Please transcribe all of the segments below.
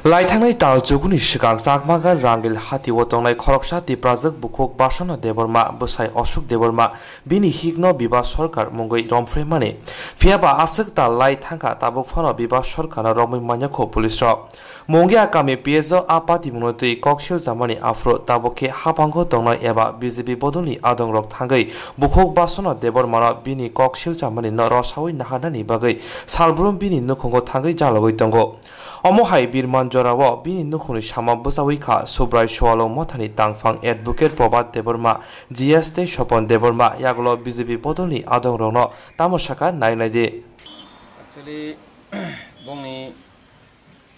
लाइथांनाय ताल जुगुनि सिगां जागमागा रांगिल हाति वतंनाय खरकसा दिप्राजक बुखक बासना देबरमा बसाय अशोक देबरमा बिनि हिग्न बिबा सरकार मुंगै रमफ्रेमाने फियाबा आसक ताल लाइथांगा ताबुक फनो बिबा सरकार रमै मान्याखो पुलिस र मंगिया कामे पेजो आपाति मुनति कक्सिल जामानि आफ्रो ताबुके हापांगो तंनाय एबा बीजेपी बदलनि आदं रक थांगै बुखक बासना देबरमा बिनि कक्सिल जामानि न रसावै नाहानानि बागै सालब्रुम बिनि नखंगो थांगै जालगै तंगो अमहाय बिरमान जराव बिनि नुखुनि सामा बसावैखा सुब्राय सवालो मथानि तांफां एडभोकेट प्रभात देबरमा जीएसटी सपन देबरमा यागलो बीजेपी बदलनि आदं रंनो तामसाका नायनायदि एक्चुअली बंनि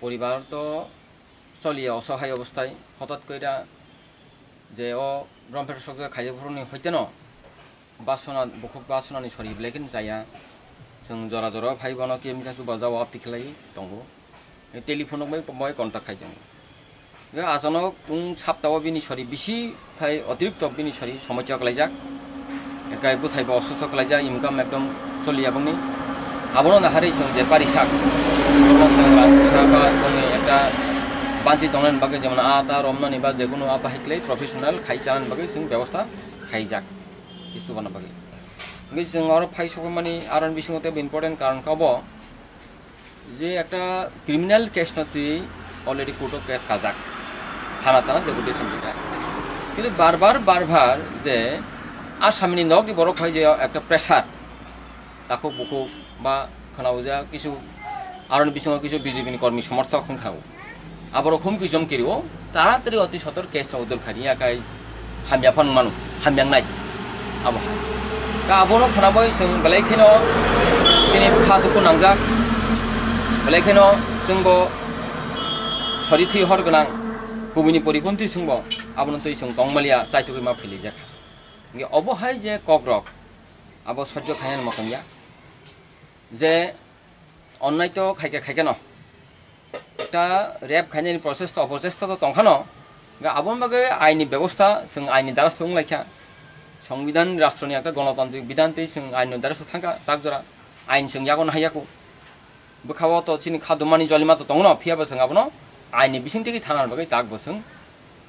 परिवार तो चलिया असहाय अवस्थाय हठाৎ कइरा जे ओ ब्रह्मपेट सकजा खायफोरनि हयते न बासना बुखक बासनानि सरि ब्लेकिन जाया जों जरा जरा भाई बनो केमजा सुबा जाव आप्तिखलाय दंगो टेलिफोन बय कन्टाक्ट खायदों आसानाव सप्ताह बिनि सरि बिसि थाय अतिरिक्त बिनि सरि समस्या खालायजाक एकाय बुसाइबा असुस्थ खालायजाक इनकाम एकदम चलिया बंनि आबनो नाहारै जों जे पारिसाक बंनि একটা बांचि दंनायनि बागै जेमन आता रमनानि बा जेकुनु आपा हाइक्लै प्रोफेशनल खायजानानि बागै जों व्यवस्था खायजाक किसु बाना बागै जों आरो फाइसखौ माने आरन बिसिङते इम्पोर्टेन्ट कारण कबो जे একটা ক্রিমিনাল কেস নতি already court of case Kazakh থানা থানা ডেপুটেশন দিতা কিন্তু বারবার যে আসামিনি নগদি বড় হয় যে একটা প্রেসার তাকো বুকু বা খানাও যা কিছু আরন বিসঙ্গ কিছু বিজেপি কর্মী সমর্থক খাও আবার খুম কি জম কিরিও তাড়াতাড়ি অতি সতর কেসটা উদল খারি একাই হামিয়াফান মানু হামিয়াং নাই আবো কা আবনো খানাবই जों বেলাইখিনো सिनि खादुखौ नांजाक बेखायनो जोंबो सरिथि हर गोनां गुबुननि परिपन्थि जोंबो आबनतै जों दंमालिया जायथुकै मा फैलै जाखा अबहाय जे कग्रक आब सह्य खायन मकनिया जे अन्याय तो खायके न একটা রেপ খাইनायनि प्रसेस तो अपचेष्टा तो तंखानो आबन बागै आइनि व्यवस्था जों आइनि द्वारा सुं लायखा संविधान राष्ट्रनि একটা गणतान्त्रिक बिधानतै जों आइनि द्वारा थांखा ताकजरा आइन जों यागन हायाखौ बखाव तो चिनि खादुमानि जलिमा तो दङ न फियाबो जों आबनो आइनि बिसिंथिगि थानार बागै ताकबो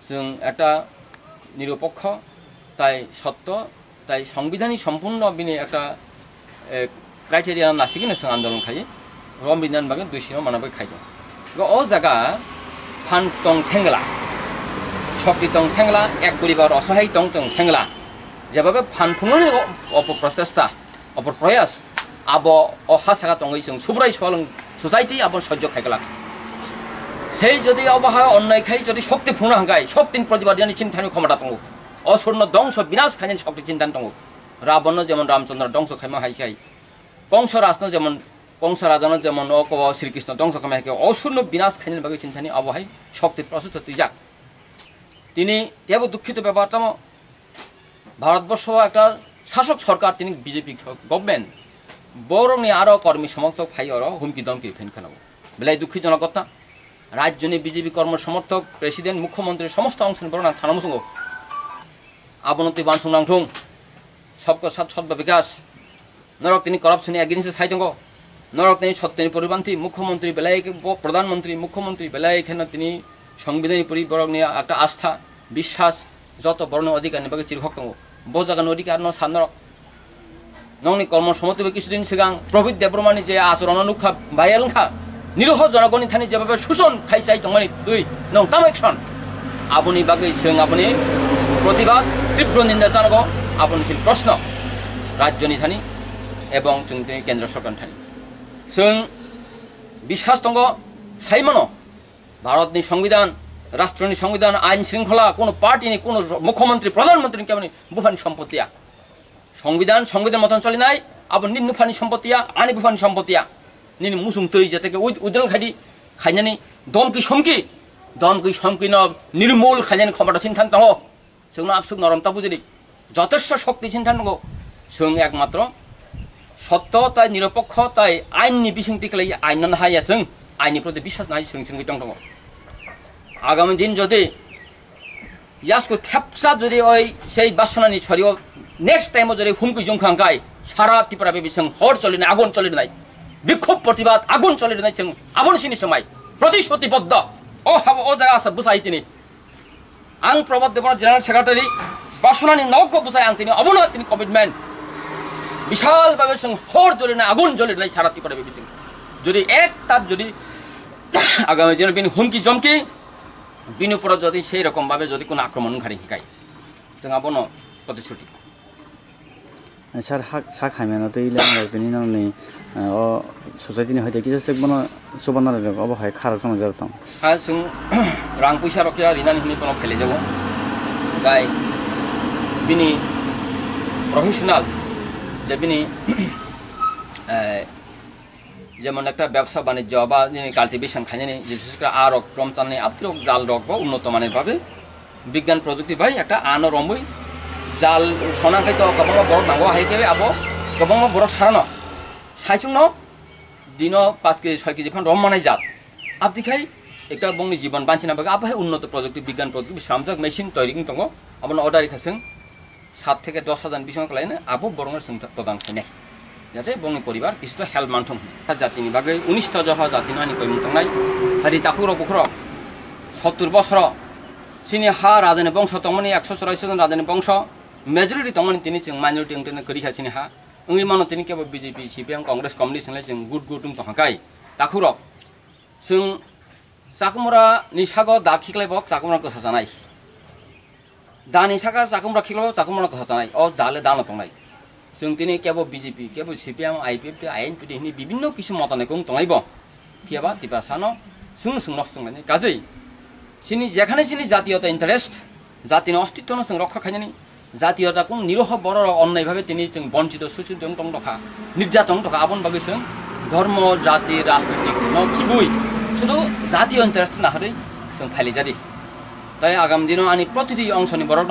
जों একটা निरपेक्ष তাই সত্য তাই সংবিধানই সম্পূর্ণ বিনি একটা ক্রাইটেরিয়া নাসিগিনো जों आन्दोलन खायो रम बिधान बागै दुइसिनो मानाबै खायो ও জায়গা ফান টং সেংলা শক্তি টং সেংলা এক পরিবার অসহায় টং সেংলা যেভাবে ফানফুংনি অপপ্রচেষ্টা অপপ্রয়াস আব অহাসাকা টঙै जों सुब्राय सवालं सोसाइटी आब सह्य खायगला সেই যদি অবহায় অন্যায় খাই যদি শক্তি ফুংনা হাঙ্গাই শক্তিন প্রতিবাদিয়ানি চিন্তাनि ক্ষমতা দङ असुरनो दंस विनाश खायनि शक्ति चिन्तानि दङ रावण जेमन रामचंद्र दंस खायमा हायखाय कंस राजनो जेमन कंस राजानो जेमन अकव श्रीकृष्ण दंस खायमा हायखाय असुरनो विनाश खायनि बागै चिन्तानि अबहाय शक्ति प्रसुत तिजाक তিনি তেও দুঃখিত ব্যাপারতম ভারতবর্ষ একটা শাসক সরকার তিনি বিজেপি গভর্নমেন্ট বরংনি আরো কর্মী সমর্থক ভাই আরো হুমকি দমকি ফেন খানাবো বেলায় দুঃখজনক কথা রাজ্যনি বিজেপি কর্ম সমর্থক প্রেসিডেন্ট মুখ্যমন্ত্রী সমস্ত অংশ বরনা ছানামসঙ্গ আবনতি বানসুংনাংথুং सबका साथ सद्य विकास नरक তিনি करप्शन एगेंस्ट साइदंग नरक তিনি सत्यनि परिबान्ति मुख्यमंत्री बेलाय प्रधानमंत्री मुख्यमंत्री बेलाय एखाने তিনি संविधानिक परिबरनि একটা आस्था विश्वास যত বর্ণ অধিকারनि बागै चिरहक दङ बजागान अधिकार न सानर नंनि कर्म समतिबो কিছুদিন सिगां प्रभित देबरमानि जे आचरण नुखा भाइरालखा निरह जनगणनि थानि जेबाबे शोषण खायसाय दंनि दुइ नं ताम एक्शन आबनि बागै जों आबनि प्रतिबाद तीव्र निंदा जानांगौ आबनिसिम प्रश्न राज्यनि थानि एवं जोंनि केन्द्र सरकार थानि जों विश्वास दङ साइमनो भारतनि संविधान राष्ट्रनि संविधान आइन शृंखला कोनो पार्टीनि कोनो मुख्यमंत्री प्रधानमंत्री केमनि बुफानि सम्पत्तिया संविधान मतन चलिनाय अब निन्नुफानि सम्पत्तिया आनि बुफानि सम्पत्तिया निनि मुसुं तै जेतेके उदल खादि खायनानि दमकि समकि न निर्मूल खायनानि क्षमता चिन्तान दङ जोंना आबसुक नरमता बुजिदि যথেষ্ট शक्ति चिन्तान दङ जों एकमात्र सत्य ताय निरपेक्ष ताय आइननि बिसिंथि खालाय आइनन हाया जों आइननि प्रति विश्वास नाय जों दङ आगामी दिन যদি ইয়াসকো থেপসা যদি ওই সেই বাসনানি ছড়িও নেক্সট টাইমও যদি হুমকি জংখাঙ্গাই সারা ত্রিপুরা বিবিসং হর চলিনা আগুন চলিনাই বিক্ষোভ প্রতিবাদ আগুন চলিনাই जों আগুন সিনি সময় প্রতিশ্রুতিবদ্ধ o habo o jaga asa busai tini ang Prabhat Devarma General Secretary Basonani noko busai ang tini abono tini commitment বিশাল ভাবে সং হর জ্বলে না আগুন জ্বলে লাই সারাতি পারে বিসিং যদি এক তার যদি আগামী দিনে বিনি হুমকি জমকি বিনু পর যদি সেই রকম ভাবে যদি কোনো আক্রমণকারী হিকাই जों abono প্রতিশ্রুতি স্যার হাক হাইমানো তো ইলা তিনি নামনি ও সোসাইটিনি হইতে কিছু সেকবনো সুবর্ণ রক অবহায় খারাপ সময় জড়তাম আর जों রাং পয়সা রকিয়া রিনানি হিনি কোনো ফেলে যাব গাই বিনি প্রফেশনাল যে বিনি যেমন একটা ব্যবসা বাণিজ্য বা কাল্টিভেশন খাইনি বিশেষ করে আর ক্রম চালানি আত্মীয় জাল রক বা উন্নত মানের ভাবে বিজ্ঞান প্রযুক্তি ভাই একটা আনো রম্বই জাল সনাখাই তো কবং বড় নাঙ্গো হাইকে আবো কবং বড় সারানো সাইসুং ন দিন 5 কেজি 6 কেজি ফান রম মানাই জাত আপনি খাই একটা বংনি জীবন বাঁচিনা বাগে আবহাই উন্নত প্রযুক্তি বিজ্ঞান প্রযুক্তি বিশ্রামজাক মেশিন তৈরি দङ আবন অর্ডার খাসং 7 থেকে 10,000 বিসং কলাইনে আবো বরংর সং প্রদান খাইনে যাতে বংনি পরিবার কিছু হেল্প মানথং জাতিনি বাগে 19টা জহা জাতিনি আনি কইমুং তংনাই হারি তাকুর বুখর 70 বছর সিনি হা রাজনী বংশ তংমনি 184 জন রাজনী বংশ মেজরিটি তংমনি তিনি जों মাইনরিটি ওंटेन করি খাছিনি হা ওই মানো তিনি কেবল বিজেপি সিপিএম কংগ্রেস কমিউনিস্ট হলে जों গুড গুডুম তহাকাই তাকুর जों চাকুমরা নিসাগ দাখিকলাইবক চাকুমরা কসা জানাই দানি সাকা চাকুমরা খিকলাইবক চাকুমরা কসা জানাই অ দালে দানো তংনাই जों তিনি কেবল বিজেপি কেবল সিপিএম আইপিএফ আইএনপি নি বিভিন্ন কিছু মতানেকং তংনাইব কিয়াবা তিপাসানো जों নষ্ট তংনাই কাজেই সিনি যেখানে সিনি জাতীয়তা ইন্টারেস্ট জাতির অস্তিত্ব ন রক্ষা খাইনি জাতীয়তা কোন নিরহ বড় অন্যায় ভাবে তিনি বঞ্চিত শোষিত টং টখা নির্যাতন টখা আবন বাগে ধর্ম জাতি রাজনৈতিক ন কিবুই শুধু জাতীয় ইন্টারেস্ট না হরে ফাইলি জারি তাই আগামী দিন আনি প্রতিটি অংশনি বড়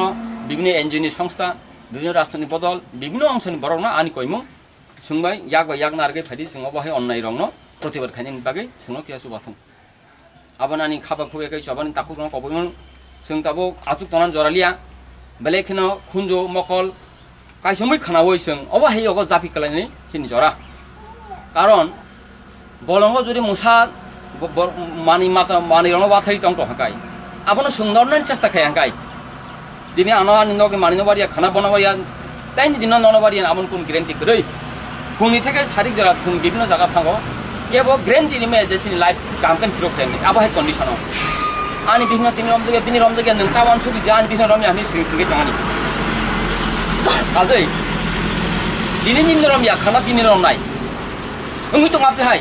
বিভিন্ন এনজিও সংস্থা বিভিন্ন রাজনৈতিক বদল বিভিন্ন অংশনি বড় আনি কইমু সুংবাই ইয়াক নারগে ফাইদি जों অবহাই অন্যায় রং প্রতিবাদ খাইনি বাগে जों কিয়া সুবাথং আবনানি খাবা খুবেকাই চবানি তাকু রং কবমন जों তাবো আতুক তনান জরালিয়া বেলেখনো খুনজো মকল কাইসমই খানাবই जों অবহাই অগ জাফি কলাইনি সিনি জরা কারণ বলঙ্গ যদি মুসা মানি মাতা মানি রং বাথারি তং তহাকাই আবনো সুন্দরনানি চেষ্টা খায়াঙ্কাই দিনে আনো আনিনকে মানিনো বাড়িয়া খানা বনাবাড়িয়া তাইনি দিন ননবাড়িয়া আবন কোন গ্যারান্টি কই ফুংনি থেকে সারিক জরা ফুং বিভিন্ন জায়গা থাঙ্গো কেবল গ্যারান্টি নিমে যেসিনি লাইফ কামকান ফিরক দেন আবহাই কন্ডিশন आनी बिहना तिनी रम जगे नों तावान सुबि जान बिहना रम यानि सिं सिंगे तंगानि काजै दिनै दिन रम या खाना दिनै रम नाय ओंगि तो आपते हाय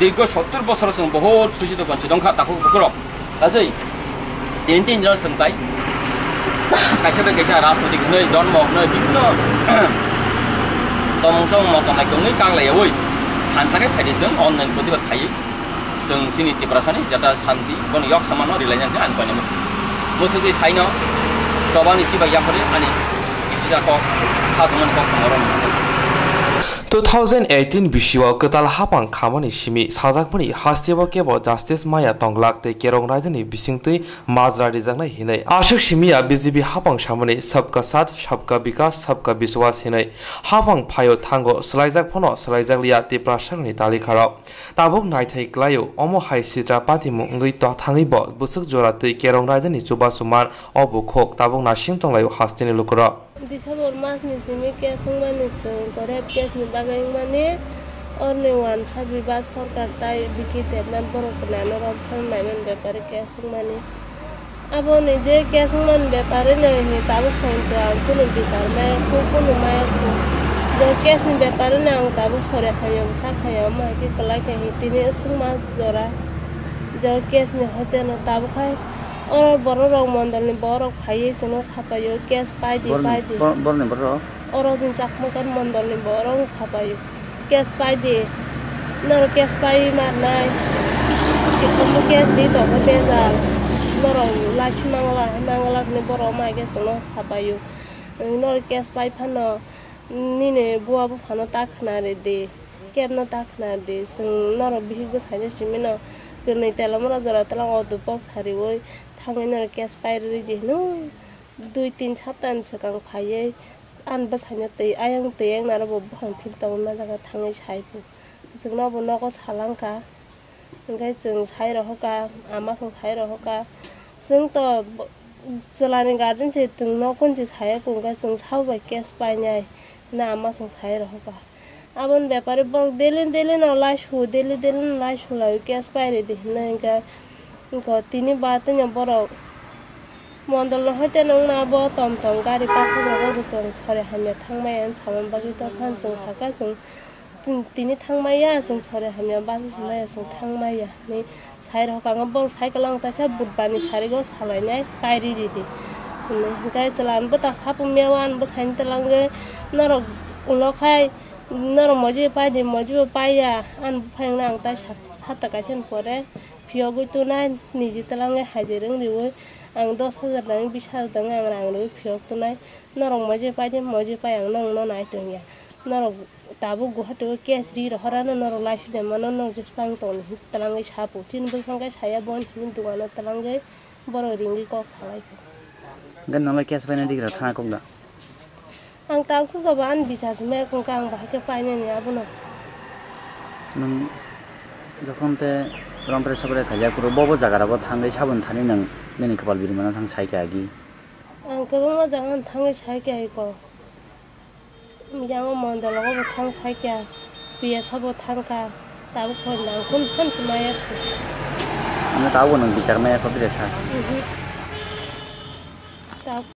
दीर्घ 70 বছর जों बहुत सुजित बंच दंखा ताखौ बुकर काजै दिन दिन जन संताय कायसा राजनैतिक नै धर्म नै बिभिन्न तमसं मतनाय गंनै कांलायावै हानसाकै फायदिजों अनलाइन प्रतिबाद थायो जों सिनि तिब्रासानि जाता शान्ति बन यक सामानो रिलायनानै आन पाने मुसुबि साइनो सबानि सिबा याखरे आनि इसियाखौ हागमन खौ समरन 2018 बिसिआव कताल हापां खामानि सिमि साजाकमनि हास्तेबो केबो जस्टिस माया तंगलाक ते केरं राजनि बिसिंतै माजरारि जांनाय हिनै आशिक सिमिया बीजेपी हापां सामनि सबका साथ सबका विकास सबका विश्वास हिनै हापां फायो थांगो सलाइजाक फनो सलाइजाक लिया तिप्रासरनि तालिखाराव ताबुक नायथाय क्लायो अमो हाय सित्रा पाति मुंगै त थाङैबो बुसुक जरातै केरं राजनि जुबासुमान अबुखोक ताबुक नासिं तंलायो हास्तेनि लुकरा December mas ni simi kesung mani sung korep kes ni bagai mani or ni wan sabi bas sarkar tai biki tebnan borok pelan rom phang mai men bepare kesung mani abo ni je kesung man bepare le ni tabu phang to kuno bisar mai kuno mai ko je kes ni bepare na ang tabu chore khayam sa khayam mai ki kala ke hi tini sung mas jora je kes ni hote na tabu khai और बरो रंग मंडल नि बरो खाई सनो छापायो case पाइदि बरो ने बरो और जिन चाखमकन मंडल नि बरो छापायो केस पाइदि नर केस पाइ मारनाय के खमु केस रि तो बेजाल नर लाइफ नांगला नि बरो मागे सनो छापायो नर केस पाइ फानो निने बुआबो फानो ताखना रे दे केबनो ताखना दे जों नर बिहिगो थाइने सिमिनो गनै तेलमरा जरा तला अदुपक सारिवै थांनाय केस पाइरि दिनो 2-3 सप्ताह सिगां फायै आनबो साइना तै आयं तैयं नारा बबहां फिलताव मा जागा थाङै साइबो जोंनाबो नगो सालांका ओंखाय जों साइ रहका आमा सं साइ रहका जों तो चलानि गार्जेन से तुंनो कोनसे साया कुंगा जों सावबाय केस पाइनाय ना आमा सं साइ रहका आबन व्यापारी बल देले न लाइसु देले न लाइसु लाई केस पाइरे दिने इनका तिनी बात न बरो मन्दल हयते नंना बो तम गारि पाखो गो जों सरे हामिया थांमाय सामन बागि तो फान जों साका जों तिनी थांमाया जों सरे हामिया बासि सनाय जों थांमाया नि साइर हकांगा बल साइकेल आं तासा बुदबानि सारिगो सालायनाय पाइरि रिदि ओंखाय चलान बता सापु मेवान बो साइन तलांगे नर उलखाय नर मजे पाइदि मजे पाइया आन फायना आं ता साता कासेन परे फियागु तो ना निजि तलांगे हाजिरं रिवो आं 10,000 दां 20,000 दां आं रांनो फियाग तो ना नर मजे पाइदि मजे पाइ आं नंनो नायतोंया नर ताबो गुहाटो केस रि रहरानो नर लाइफदे मानो न जसपां तो तलांगे सापु तिन बखांगा साया बन हिन दुगानो तलांगे बरो रिंगि कक सालाय गन नला केस पाइना दिग्रा थाना कोंदा आं तावसो जबान बिचार मे कोंका आं बाहाके पाइने नि आबुनो नों जखनते रमप्रे सबरे खाजा पुरो बबो जागाराबो थांगै साबन थानि नों नेनि कपाल बिरिमाना थां साइके आगि आं गोबां मोजां थांगै साइके आइको मिजाङो मन्दलगो थां साइके बिया सबो थांका ताबो खना कोन फनस माया आं तावो नों बिचार माया खबिरे सा ताब